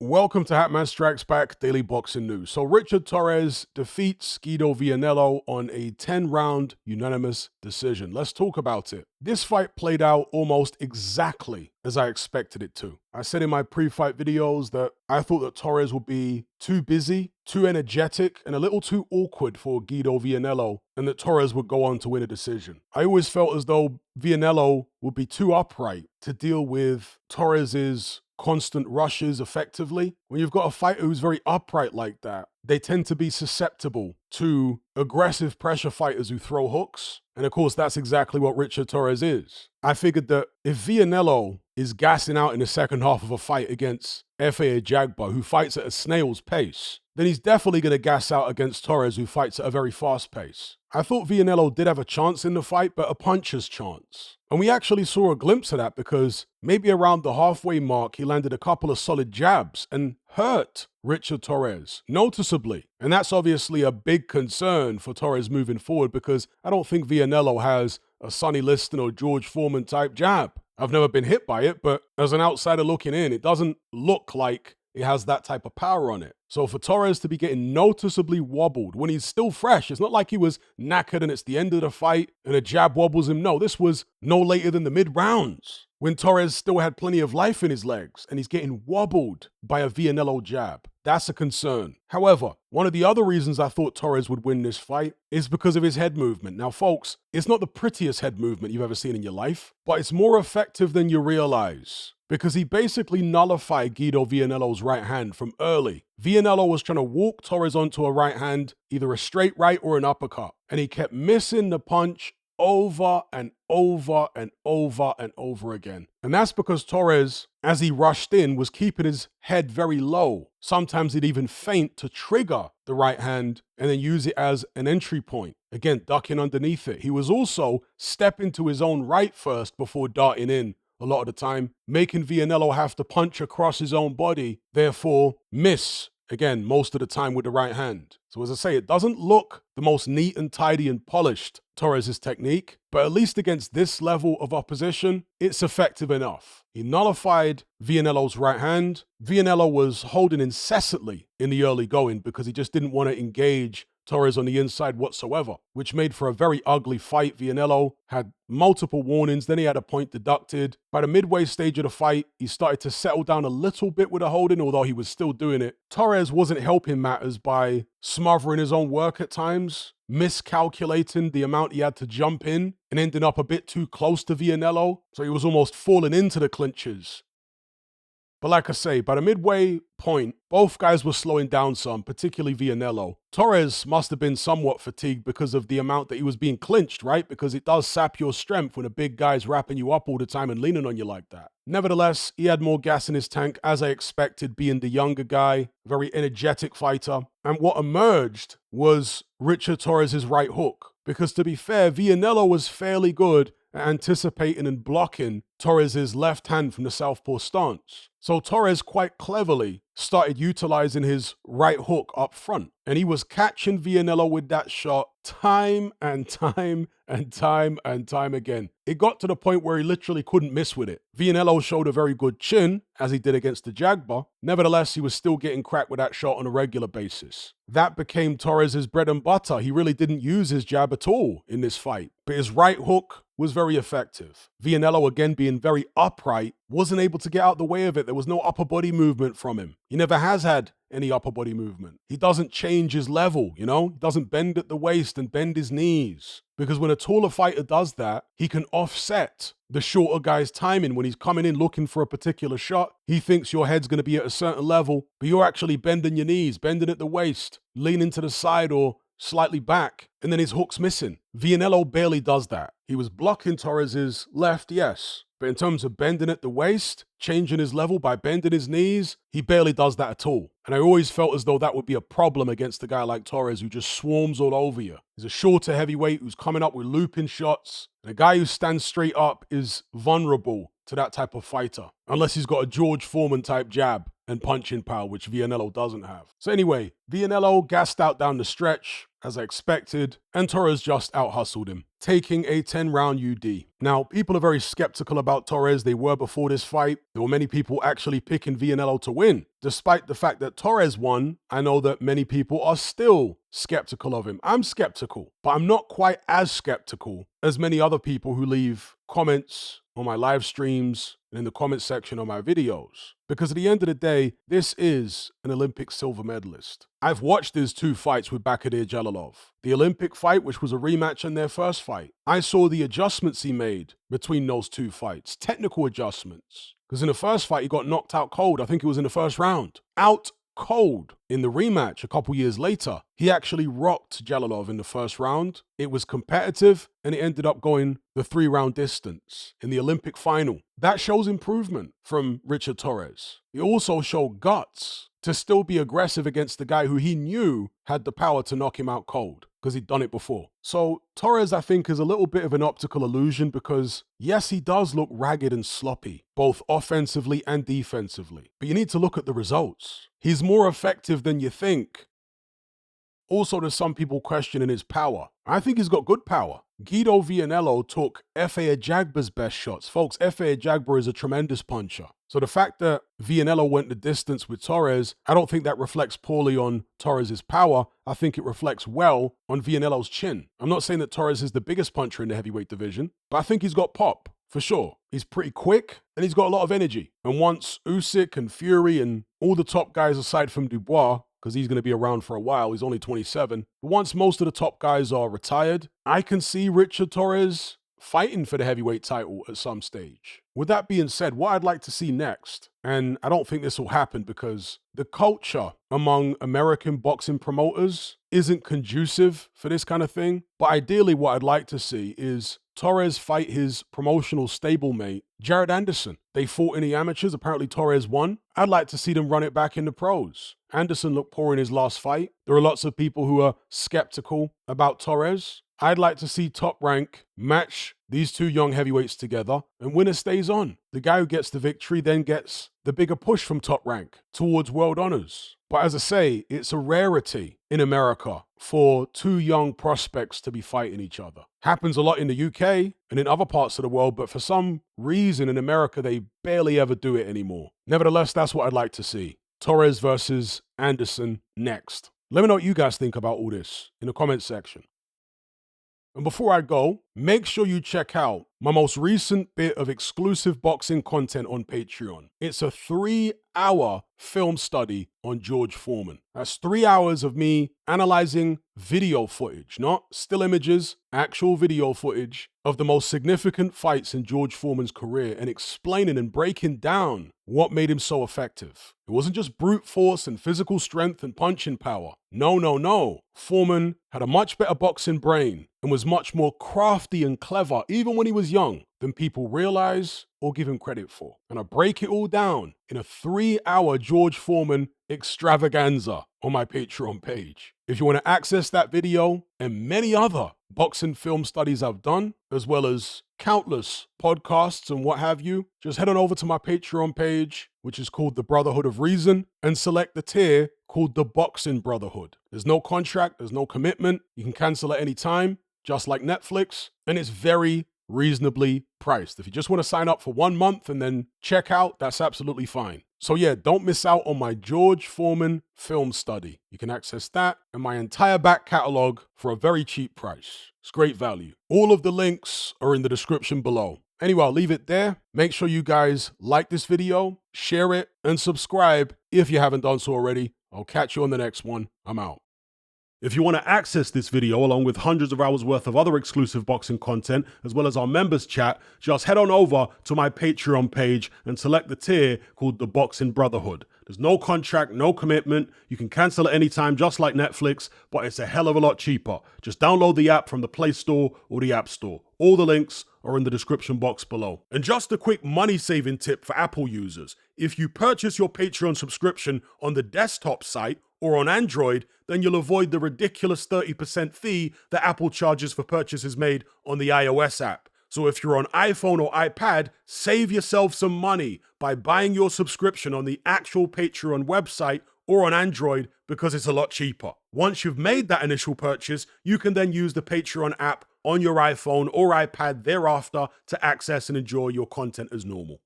Welcome to Hatman Strikes Back Daily Boxing News. So Richard Torres defeats Guido Vianello on a 10-round unanimous decision. Let's talk about it. This fight played out almost exactly as I expected it to. I said in my pre-fight videos that I thought that Torres would be too busy, too energetic, and a little too awkward for Guido Vianello, and that Torres would go on to win a decision. I always felt as though Vianello would be too upright to deal with Torres's constant rushes effectively. When you've got a fighter who's very upright like that, they tend to be susceptible to aggressive pressure fighters who throw hooks. And of course, that's exactly what Richard Torres is. I figured that if Vianello is gassing out in the second half of a fight against F.A. Jagba, who fights at a snail's pace, then he's definitely going to gas out against Torres, who fights at a very fast pace. I thought Vianello did have a chance in the fight, but a puncher's chance. And we actually saw a glimpse of that because maybe around the halfway mark, he landed a couple of solid jabs and hurt Richard Torres noticeably. And that's obviously a big concern for Torres moving forward because I don't think Vianello has a Sonny Liston or George Foreman type jab. I've never been hit by it, but as an outsider looking in, it doesn't look like it has that type of power on it. So for Torres to be getting noticeably wobbled when he's still fresh, it's not like he was knackered and it's the end of the fight and a jab wobbles him. No, this was no later than the mid-rounds when Torres still had plenty of life in his legs and he's getting wobbled by a Vianello jab. That's a concern. However, one of the other reasons I thought Torres would win this fight is because of his head movement. Now, folks, it's not the prettiest head movement you've ever seen in your life, but it's more effective than you realize because he basically nullified Guido Vianello's right hand from early. Vianello was trying to walk Torres onto a right hand, either a straight right or an uppercut, and he kept missing the punch over and over and over and over again. And that's because Torres, as he rushed in, was keeping his head very low. Sometimes he'd even feint to trigger the right hand and then use it as an entry point. Again, ducking underneath it. He was also stepping to his own right first before darting in a lot of the time, making Vianello have to punch across his own body, therefore miss, again, most of the time with the right hand. So as I say, it doesn't look the most neat and tidy and polished, Torres' technique, but at least against this level of opposition, it's effective enough. He nullified Vianello's right hand. Vianello was holding incessantly in the early going because he just didn't want to engage Torres on the inside whatsoever, which made for a very ugly fight. Vianello had multiple warnings, then he had a point deducted. By the midway stage of the fight, he started to settle down a little bit with the holding, although he was still doing it. Torres wasn't helping matters by smothering his own work at times, miscalculating the amount he had to jump in, and ending up a bit too close to Vianello, so he was almost falling into the clinches. But like I say, by the midway point, both guys were slowing down some, particularly Vianello. Torres must have been somewhat fatigued because of the amount that he was being clinched, right? Because it does sap your strength when a big guy's wrapping you up all the time and leaning on you like that. Nevertheless, he had more gas in his tank, as I expected, being the younger guy, very energetic fighter. And what emerged was Richard Torres' right hook. Because to be fair, Vianello was fairly good at anticipating and blocking Torres' left hand from the southpaw stance. So Torres quite cleverly started utilizing his right hook up front. And he was catching Vianello with that shot time and time and time and time again. It got to the point where he literally couldn't miss with it. Vianello showed a very good chin, as he did against the Jagba. Nevertheless, he was still getting cracked with that shot on a regular basis. That became Torres' bread and butter. He really didn't use his jab at all in this fight. But his right hook was very effective. Vianello, again being very upright, wasn't able to get out the way of it. There was no upper body movement from him. He never has had any upper body movement. He doesn't change his level, you know? He doesn't bend at the waist and bend his knees. Because when a taller fighter does that, he can offset the shorter guy's timing. When he's coming in looking for a particular shot, he thinks your head's going to be at a certain level, but you're actually bending your knees, bending at the waist, leaning to the side or slightly back, and then his hook's missing. Vianello barely does that. He was blocking Torres' left, yes, but in terms of bending at the waist, changing his level by bending his knees, he barely does that at all. And I always felt as though that would be a problem against a guy like Torres who just swarms all over you. He's a shorter heavyweight who's coming up with looping shots. And a guy who stands straight up is vulnerable to that type of fighter, unless he's got a George Foreman type jab and punching power, which Vianello doesn't have. So anyway, Vianello gassed out down the stretch, as I expected, and Torres just out-hustled him, taking a 10-round UD. Now, people are very skeptical about Torres. They were before this fight. There were many people actually picking Vianello to win. Despite the fact that Torres won, I know that many people are still skeptical of him. I'm skeptical, but I'm not quite as skeptical as many other people who leave comments on my live streams and in the comment section on my videos. Because at the end of the day, this is an Olympic silver medalist. I've watched his 2 fights with Bakhtir Jalilov. The Olympic fight, which was a rematch in their first fight. I saw the adjustments he made between those 2 fights, technical adjustments. Because in the first fight, he got knocked out cold. I think it was in the first round. Out cold. In the rematch a couple years later, he actually rocked Jalilov in the first round. It was competitive, and it ended up going the 3-round distance in the Olympic final. That shows improvement from Richard Torres. He also showed guts to still be aggressive against the guy who he knew had the power to knock him out cold, because he'd done it before. So Torres, I think, is a little bit of an optical illusion because, yes, he does look ragged and sloppy, both offensively and defensively. But you need to look at the results. He's more effective than you think. Also, there's some people questioning his power. I think he's got good power. Guido Vianello took Efe Ajagba's best shots. Folks, Efe Ajagba is a tremendous puncher. So the fact that Vianello went the distance with Torres, I don't think that reflects poorly on Torres' power. I think it reflects well on Vianello's chin. I'm not saying that Torres is the biggest puncher in the heavyweight division, but I think he's got pop, for sure. He's pretty quick, and he's got a lot of energy. And once Usyk and Fury and all the top guys aside from Dubois, because he's going to be around for a while, he's only 27, but once most of the top guys are retired, I can see Richard Torres fighting for the heavyweight title at some stage. With that being said, what I'd like to see next, and I don't think this will happen because the culture among American boxing promoters isn't conducive for this kind of thing, but ideally what I'd like to see is Torres fight his promotional stablemate, Jared Anderson. They fought in the amateurs, apparently Torres won. I'd like to see them run it back in the pros. Anderson looked poor in his last fight. There are lots of people who are skeptical about Torres. I'd like to see Top Rank match these 2 young heavyweights together, and winner stays on. The guy who gets the victory then gets the bigger push from Top Rank towards world honors. But as I say, it's a rarity in America for 2 young prospects to be fighting each other. Happens a lot in the UK and in other parts of the world, but for some reason in America, they barely ever do it anymore. Nevertheless, that's what I'd like to see. Torres versus Anderson next. Let me know what you guys think about all this in the comment section. And before I go, make sure you check out my most recent bit of exclusive boxing content on Patreon. It's a 3-hour film study on George Foreman. That's 3 hours of me analyzing video footage, not still images, actual video footage of the most significant fights in George Foreman's career and explaining and breaking down what made him so effective. It wasn't just brute force and physical strength and punching power. No. Foreman had a much better boxing brain and was much more crafty and clever, even when he was young, than people realize or give him credit for. And I break it all down in a 3-hour George Foreman extravaganza on my Patreon page. If you want to access that video and many other boxing film studies I've done, as well as countless podcasts and what have you, just head on over to my Patreon page, which is called The Brotherhood of Reason, and select the tier called The Boxing Brotherhood. There's no contract, there's no commitment. You can cancel at any time, just like Netflix, and it's very reasonably priced. If you just want to sign up for 1 month and then check out, that's absolutely fine. So yeah, don't miss out on my George Foreman film study. You can access that and my entire back catalog for a very cheap price. It's great value. All of the links are in the description below. Anyway, I'll leave it there. Make sure you guys like this video, share it, and subscribe if you haven't done so already. I'll catch you on the next one. I'm out. If you want to access this video along with hundreds of hours worth of other exclusive boxing content, as well as our members chat, just head on over to my Patreon page and select the tier called The Boxing Brotherhood. There's no contract, no commitment. You can cancel at any time, just like Netflix, but it's a hell of a lot cheaper. Just download the app from the Play Store or the App Store. All the links are in the description box below. And just a quick money-saving tip for Apple users. If you purchase your Patreon subscription on the desktop site or on Android, then you'll avoid the ridiculous 30% fee that Apple charges for purchases made on the iOS app. So if you're on iPhone or iPad, save yourself some money by buying your subscription on the actual Patreon website or on Android because it's a lot cheaper. Once you've made that initial purchase, you can then use the Patreon app on your iPhone or iPad thereafter to access and enjoy your content as normal.